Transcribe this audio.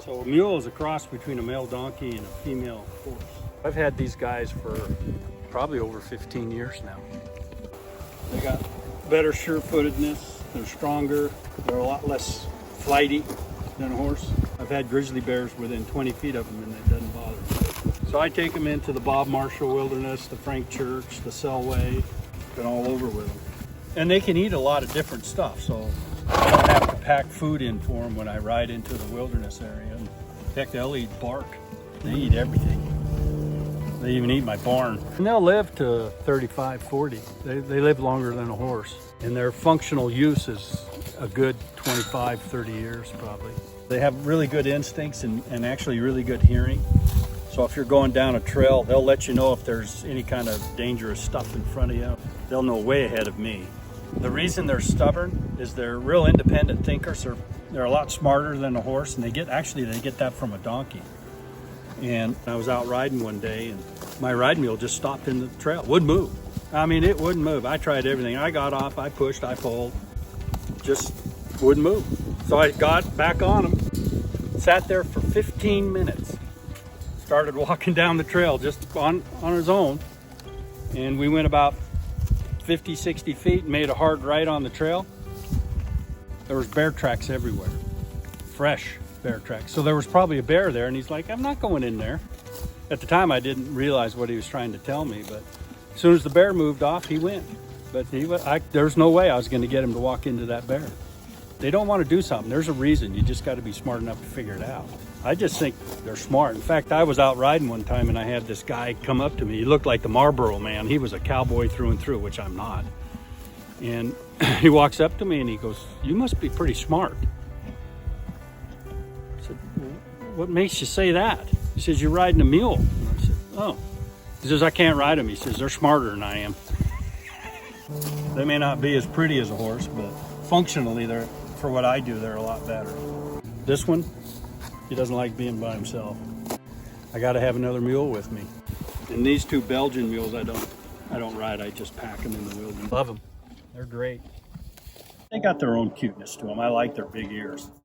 So a mule is a cross between a male donkey and a female horse. I've had these guys for probably over 15 years now. They got better sure-footedness, they're stronger, they're a lot less flighty than a horse. I've had grizzly bears within 20 feet of them and it doesn't bother me. So I take them into the Bob Marshall Wilderness, the Frank Church, the Selway, been all over with them. And they can eat a lot of different stuff, so I don't have to pack food in for them when I ride into the wilderness area. In fact, they'll eat bark. They eat everything. They even eat my barn. And they'll live to 35, 40. They live longer than a horse. And their functional use is a good 25, 30 years probably. They have really good instincts and actually really good hearing. So if you're going down a trail, they'll let you know if there's any kind of dangerous stuff in front of you. They'll know way ahead of me. The reason they're stubborn is they're real independent thinkers. They're a lot smarter than a horse, and they get that from a donkey. And I was out riding one day, and my ride mule just stopped in the trail, wouldn't move. I mean, it wouldn't move. I tried everything. I got off, I pushed, I pulled, just wouldn't move. So I got back on him, sat there for 15 minutes, started walking down the trail just on his own, and we went about 50, 60 feet and made a hard right on the trail. There was bear tracks everywhere, fresh bear tracks. So there was probably a bear there, and he's like, I'm not going in there. At the time, I didn't realize what he was trying to tell me, but as soon as the bear moved off, he went. But there's no way I was going to get him to walk into that bear. They don't want to do something. There's a reason. You just got to be smart enough to figure it out. I just think they're smart. In fact, I was out riding one time, and I had this guy come up to me. He looked like the Marlboro Man. He was a cowboy through and through, which I'm not. And he walks up to me, and he goes, you must be pretty smart. I said, what makes you say that? He says, you're riding a mule. And I said, oh. He says, I can't ride them. He says, they're smarter than I am. They may not be as pretty as a horse, but functionally, for what I do, they're a lot better. This one, he doesn't like being by himself. I got to have another mule with me. And these two Belgian mules, I don't ride. I just pack them in the wilderness. Love them. They're great. They got their own cuteness to them. I like their big ears.